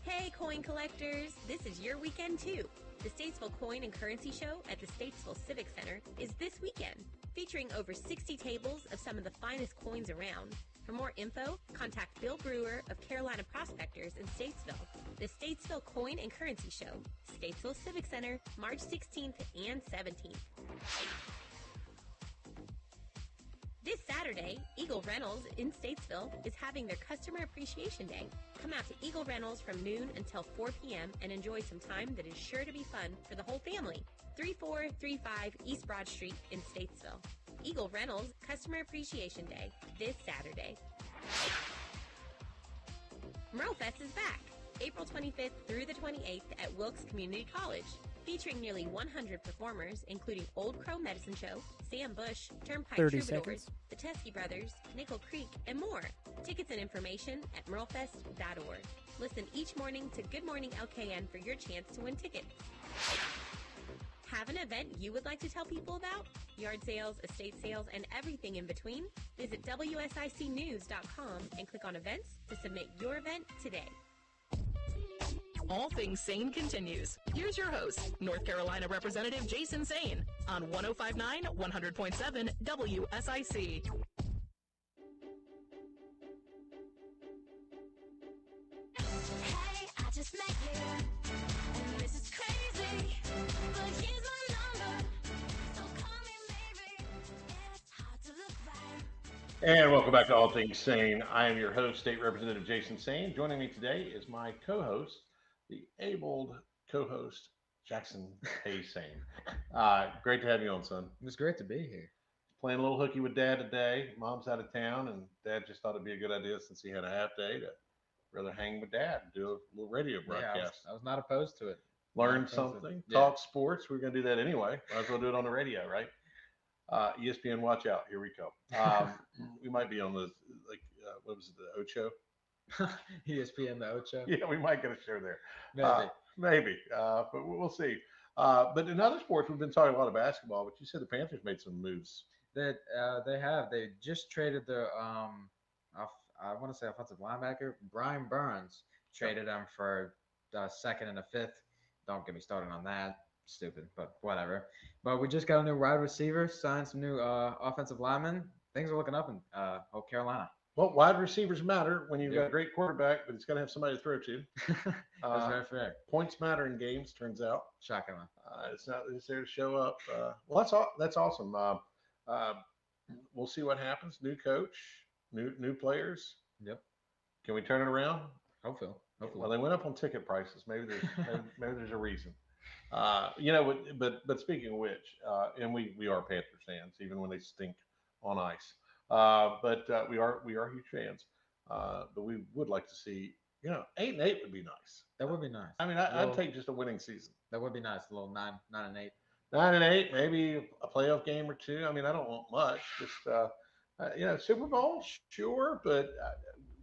[SPEAKER 8] Hey, coin collectors! This is your weekend too. The Statesville Coin and Currency Show at the Statesville Civic Center is this weekend, featuring over 60 tables of some of the finest coins around. For more info, contact Bill Brewer of Carolina Prospectors in Statesville. The Statesville Coin and Currency Show, Statesville Civic Center, March 16th and 17th. This Saturday, Eagle Rentals in Statesville is having their Customer Appreciation Day. Come out to Eagle Rentals from noon until 4 p.m. and enjoy some time that is sure to be fun for the whole family. 3435 East Broad Street in Statesville. Eagle Reynolds Customer Appreciation Day this Saturday. MuralFest is back, April 25th through the 28th at Wilkes Community College, featuring nearly 100 performers, including Old Crow Medicine Show, Sam Bush, Turnpike
[SPEAKER 4] 30
[SPEAKER 8] Troubadours,
[SPEAKER 4] seconds.
[SPEAKER 8] the Teskey Brothers, Nickel Creek, and more. Tickets and information at muralfest.org. Listen each morning to Good Morning LKN for your chance to win tickets. Have an event you would like to tell people about? Yard sales, estate sales, and everything in between? Visit WSICnews.com and click on events to submit your event today.
[SPEAKER 6] All Things Saine continues. Here's your host, North Carolina Representative Jason Saine on 105.9, 100.7 WSIC.
[SPEAKER 11] Hey, I just met you, and this is crazy, but here's my number, so call me maybe. It's hard to look right.
[SPEAKER 3] And welcome back to All Things Sane. I am your host, State Representative Jason Saine. Joining me today is my co-host, the abled co-host, Jackson A. Saine. Great to have you on, son.
[SPEAKER 5] It was great to be here.
[SPEAKER 3] Playing a little hooky with Dad today. Mom's out of town, and Dad just thought it'd be a good idea since he had a half day to rather hang with Dad and do a little radio broadcast.
[SPEAKER 5] Yeah, I was not opposed to it.
[SPEAKER 3] Learn something, talk sports. We're going to do that anyway. Might as well do it on the radio, right? ESPN, watch out. Here we go. We might be on the, what was it, the Ocho?
[SPEAKER 5] ESPN, the Ocho?
[SPEAKER 3] Yeah, we might get a show there.
[SPEAKER 5] Maybe.
[SPEAKER 3] But we'll see. But in other sports, we've been talking a lot of basketball, but you said the Panthers made some moves.
[SPEAKER 5] That they have. They just traded their, I want to say offensive linebacker, Brian Burns. Traded him for the second and a fifth. Don't get me started on that. Stupid, but whatever. But we just got a new wide receiver, signed some new offensive linemen. Things are looking up in Carolina.
[SPEAKER 3] Well, wide receivers matter when you've got a great quarterback, but it's got to have somebody to throw to.
[SPEAKER 5] That's very fair.
[SPEAKER 3] Points matter in games, turns out.
[SPEAKER 5] Shockingly.
[SPEAKER 3] It's not just there to show up. Well, that's awesome. We'll see what happens. New coach, new players.
[SPEAKER 5] Yep.
[SPEAKER 3] Can we turn it around?
[SPEAKER 5] Hopefully.
[SPEAKER 3] Well, they went up on ticket prices. Maybe there's a reason. But speaking of which, and we are Panthers fans, even when they stink on ice. But we are huge fans. But we would like to see, 8-8 would be nice.
[SPEAKER 5] That would be nice.
[SPEAKER 3] I mean, I'd take just a winning season.
[SPEAKER 5] That would be nice. A little 9-8.
[SPEAKER 3] 9-8, maybe a playoff game or two. I mean, I don't want much. Just Super Bowl, sure, but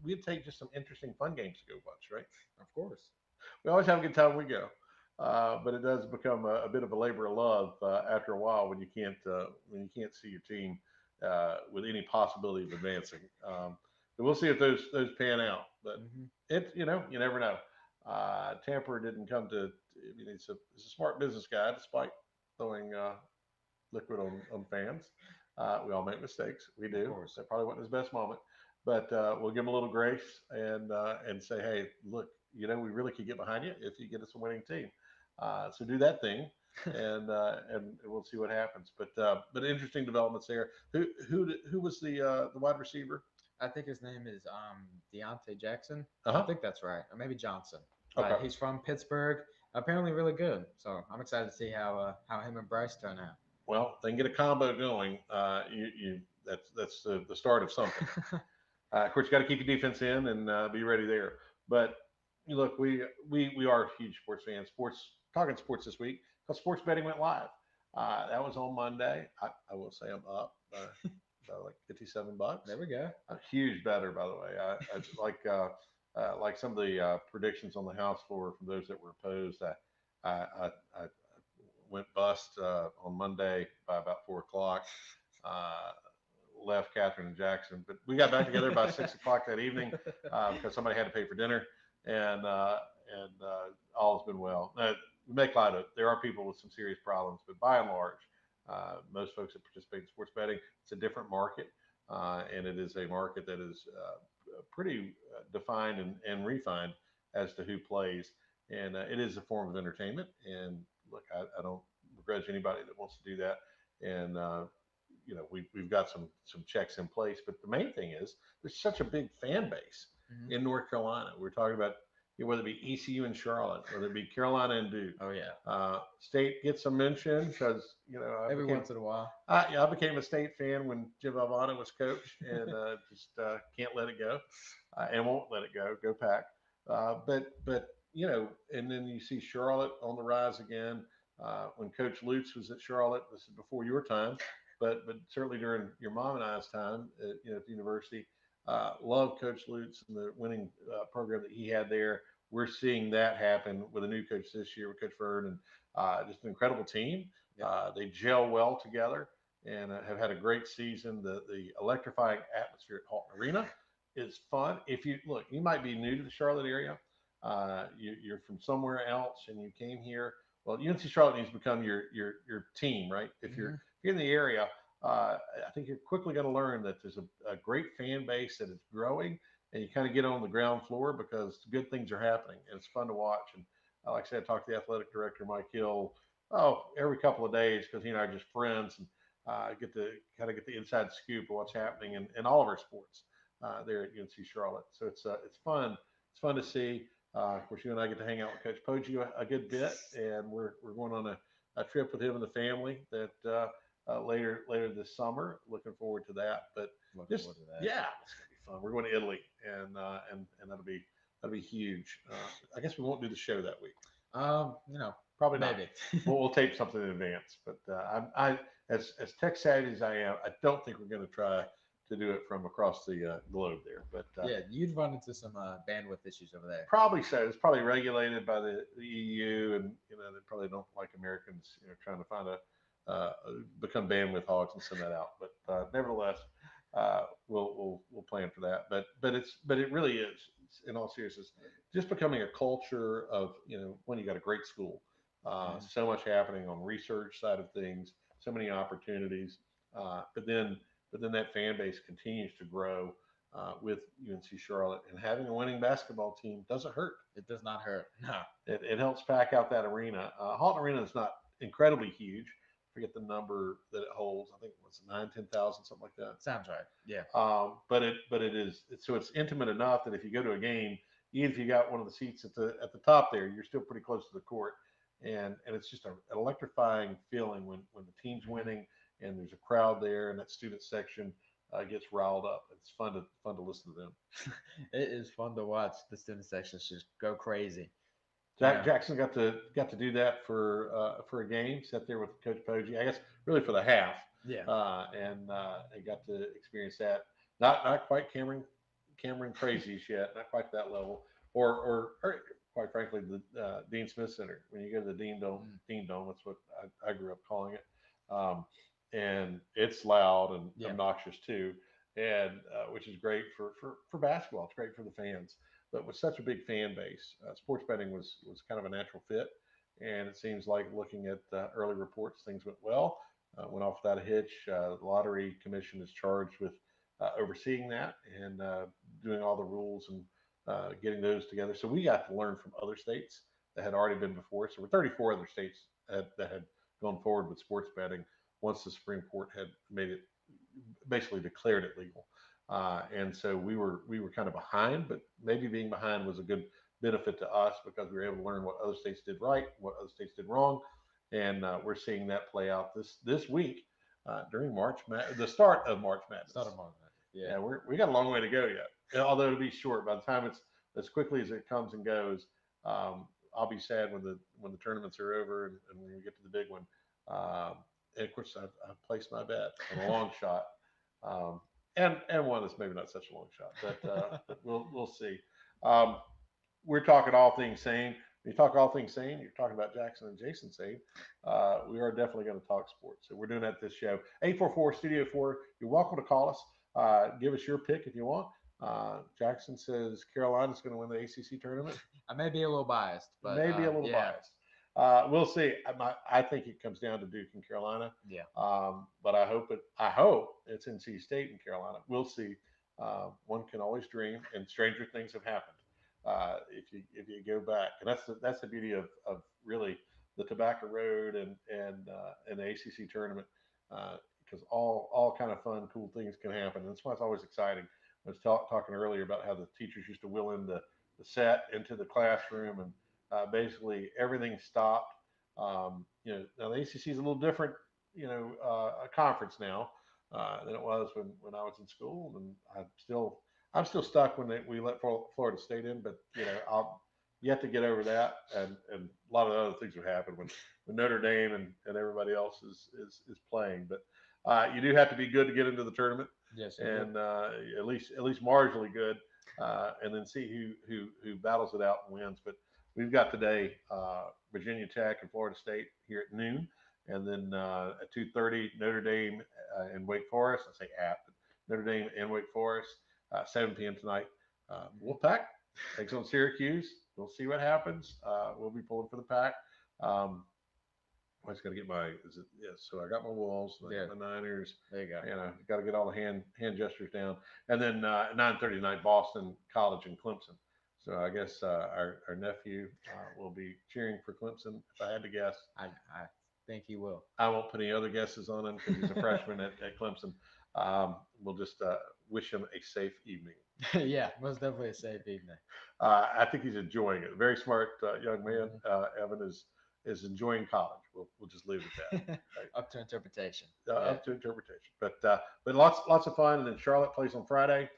[SPEAKER 3] we'd take just some interesting, fun games to go watch, right?
[SPEAKER 5] Of course.
[SPEAKER 3] We always have a good time when we go. But it does become a bit of a labor of love after a while when you can't see your team with any possibility of advancing. But we'll see if those pan out. But you never know. Tampa didn't come to. I mean, he's a smart business guy, despite throwing liquid on fans. We all make mistakes. We do. That probably wasn't his best moment. But we'll give him a little grace and say, hey, look, we really could get behind you if you get us a winning team. So do that thing. and we'll see what happens. But interesting developments there. Who was the wide receiver?
[SPEAKER 5] I think his name is Deontay Jackson.
[SPEAKER 3] Uh-huh.
[SPEAKER 5] I think that's right, or maybe Johnson.
[SPEAKER 3] Okay.
[SPEAKER 5] He's from Pittsburgh. Apparently, really good. So I'm excited to see how him and Bryce turn out.
[SPEAKER 3] Well, if they can get a combo going, that's the start of something. Of course, you got to keep your defense in and be ready there. But look, we are huge sports fans. Talking sports this week because sports betting went live. That was on Monday. I will say I'm up by like $57.
[SPEAKER 5] There we go.
[SPEAKER 3] A huge better, by the way. I like some of the predictions on the house floor from those that were opposed. I went bust on Monday by about 4 o'clock. Left Catherine and Jackson, but we got back together by 6 o'clock that evening because somebody had to pay for dinner, and all has been well. We make light of it. There are people with some serious problems, but by and large, most folks that participate in sports betting, it's a different market, and it is a market that is pretty defined and refined as to who plays, and it is a form of entertainment. And look, I don't begrudge anybody that wants to do that, and we've got some checks in place. But the main thing is there's such a big fan base in North Carolina. We're talking about whether it be ECU and Charlotte, whether it be Carolina and Duke.
[SPEAKER 5] Oh yeah.
[SPEAKER 3] State gets a mention because
[SPEAKER 5] every once in a while.
[SPEAKER 3] I became a State fan when Jim Valvano was coach, and just can't let it go, and won't let it go. Go Pack! But and then you see Charlotte on the rise again. When Coach Lutz was at Charlotte, this is before your time, but certainly during your mom and I's time at the university. Love Coach Lutz and the winning program that he had there. We're seeing that happen with a new coach this year with Coach Ferd, and just an incredible team. They gel well together and have had a great season. The electrifying atmosphere at Halton Arena is fun. If you look, you might be new to the Charlotte area. You're from somewhere else and you came here. Well, UNC Charlotte needs to become your team, right? If you're in the area, I think you're quickly going to learn that there's a great fan base that is growing, and you kind of get on the ground floor because good things are happening and it's fun to watch. And like I said, I talked to the athletic director, Mike Hill, every couple of days because he and I are just friends, and get to kind of get the inside scoop of what's happening in all of our sports there at UNC Charlotte. So it's fun. It's fun to see. Of course, you and I get to hang out with Coach Poggi a good bit, and we're going on a trip with him and the family that later this summer. Looking forward to that. But yeah, it's gonna be fun. We're going to Italy, and that'll be huge. I guess we won't do the show that week. Probably not.
[SPEAKER 5] Maybe.
[SPEAKER 3] we'll tape something in advance. But I as tech savvy as I am, I don't think we're going to try to do it from across the globe there. But
[SPEAKER 5] yeah, you'd run into some bandwidth issues over there.
[SPEAKER 3] Probably so. It's probably regulated by the EU, and they probably don't like Americans trying to find become bandwidth hogs and send that out. But nevertheless, we'll plan for that. But it really is, in all seriousness, just becoming a culture of when you got a great school, so much happening on research side of things, so many opportunities, but then that fan base continues to grow with UNC Charlotte, and having a winning basketball team doesn't hurt.
[SPEAKER 5] It does not hurt. No,
[SPEAKER 3] it helps pack out that arena. Halton Arena is not incredibly huge. I forget the number that it holds. I think it was 10,000, something like that.
[SPEAKER 5] Sounds right. Yeah.
[SPEAKER 3] But it is so it's intimate enough that if you go to a game, even if you got one of the seats at the top there, you're still pretty close to the court, and it's just an electrifying feeling when the team's winning and there's a crowd there and that student section gets riled up. It's fun to listen to them.
[SPEAKER 5] It is fun to watch the student sections just go crazy.
[SPEAKER 3] Jackson got to do that for a game. Sat there with Coach Poggi, I guess, really for the half.
[SPEAKER 5] Yeah.
[SPEAKER 3] And got to experience that. Not quite Cameron crazies yet. Not quite that level. Or quite frankly, the Dean Smith Center. When you go to the Dean Dome, that's what I grew up calling it. And it's loud and obnoxious too, and which is great for basketball. It's great for the fans. But with such a big fan base, sports betting was kind of a natural fit. And it seems like, looking at early reports, things went well. Went off without a hitch. The Lottery Commission is charged with overseeing that and doing all the rules and getting those together. So we got to learn from other states that had already been before. So we're 34 other states that had gone forward with sports betting once the Supreme Court had made it, basically declared it legal. And so we were kind of behind, but maybe being behind was a good benefit to us because we were able to learn what other states did right, what other states did wrong, and we're seeing that play out this week during the start of March Madness.
[SPEAKER 5] Start of March Madness.
[SPEAKER 3] Yeah, we got a long way to go yet. Although it'll be short. By the time it's as quickly as it comes and goes, I'll be sad when the tournaments are over and when we get to the big one. And of course, I've placed my bet on a long shot, and one that's maybe not such a long shot, but we'll see. We're talking all things sane. When you talk all things sane, you're talking about Jackson and Jason Saine. We are definitely going to talk sports. So we're doing that this show. 844 Studio 4. You're welcome to call us. Give us your pick if you want. Jackson says Carolina's going to win the ACC tournament.
[SPEAKER 5] I may be a little biased, but
[SPEAKER 3] maybe a little
[SPEAKER 5] yeah.
[SPEAKER 3] biased. We'll see. I think it comes down to Duke and Carolina.
[SPEAKER 5] Yeah.
[SPEAKER 3] But I hope it's NC State and Carolina. We'll see. One can always dream, and stranger things have happened. If you go back, and that's the beauty of really the Tobacco Road and the ACC tournament, because all kind of fun, cool things can happen. And that's why it's always exciting. I was talking earlier about how the teachers used to wheel in the set into the classroom, and basically everything stopped. Now the ACC is a little different, a conference now than it was when I was in school, and I'm still stuck when we let Florida State in, but I'll yet to get over that, and a lot of other things have happened when Notre Dame and everybody else is playing. But you do have to be good to get into the tournament.
[SPEAKER 5] Yes,
[SPEAKER 3] and at least marginally good, and then see who battles it out and wins. But we've got today Virginia Tech and Florida State here at noon, and then at 2:30 Notre Dame and Wake Forest. I say at, but Notre Dame and Wake Forest. 7 p.m. tonight. Wolfpack takes on Syracuse. We'll see what happens. We'll be pulling for the Pack. I just got to get so I got my Wolves, my Niners.
[SPEAKER 5] There you go.
[SPEAKER 3] Got to get all the hand gestures down. And then at 9:30 tonight, Boston College and Clemson. So I guess our nephew will be cheering for Clemson, if I had to guess.
[SPEAKER 5] I think he will.
[SPEAKER 3] I won't put any other guesses on him because he's a freshman at Clemson. We'll just wish him a safe evening.
[SPEAKER 5] Yeah, most definitely a safe evening.
[SPEAKER 3] I think he's enjoying it. Very smart young man. Evan is enjoying college. We'll just leave it at that. Right?
[SPEAKER 5] Up to interpretation.
[SPEAKER 3] Up to interpretation. But lots of fun. And then Charlotte plays on Friday.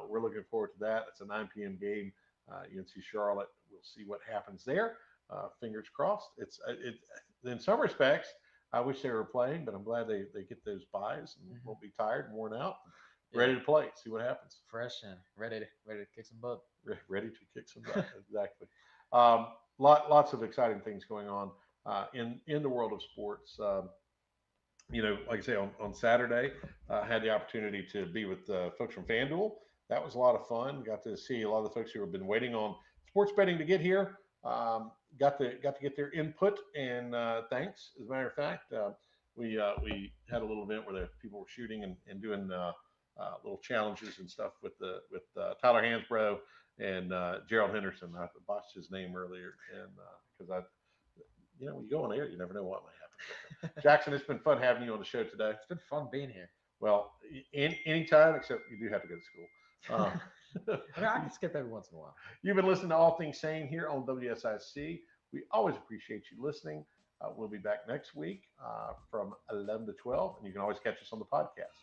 [SPEAKER 3] We're looking forward to that. It's a 9 p.m. game. UNC Charlotte. We'll see what happens there. Fingers crossed. It's in some respects, I wish they were playing, but I'm glad they get those buys and won't be tired and worn out. Ready to play. See what happens.
[SPEAKER 5] Fresh and ready to kick some butt.
[SPEAKER 3] Ready to kick some butt. Exactly. Lots of exciting things going on in the world of sports. Like I say, on Saturday, I had the opportunity to be with folks from FanDuel. That was a lot of fun. Got to see a lot of the folks who have been waiting on sports betting to get here. Got to get their input, and thanks. As a matter of fact, we had a little event where the people were shooting and doing little challenges and stuff with Tyler Hansbrough and Gerald Henderson. I botched his name earlier, and because when you go on air, you never know what might happen. Jackson, it's been fun having you on the show today.
[SPEAKER 5] It's been fun being here.
[SPEAKER 3] Well, anytime, except you do have to go to school.
[SPEAKER 5] I can skip every once in a while.
[SPEAKER 3] You've been listening to All Things Saine here on WSIC. We always appreciate you listening. We'll be back next week from 11 to 12, and you can always catch us on the podcast.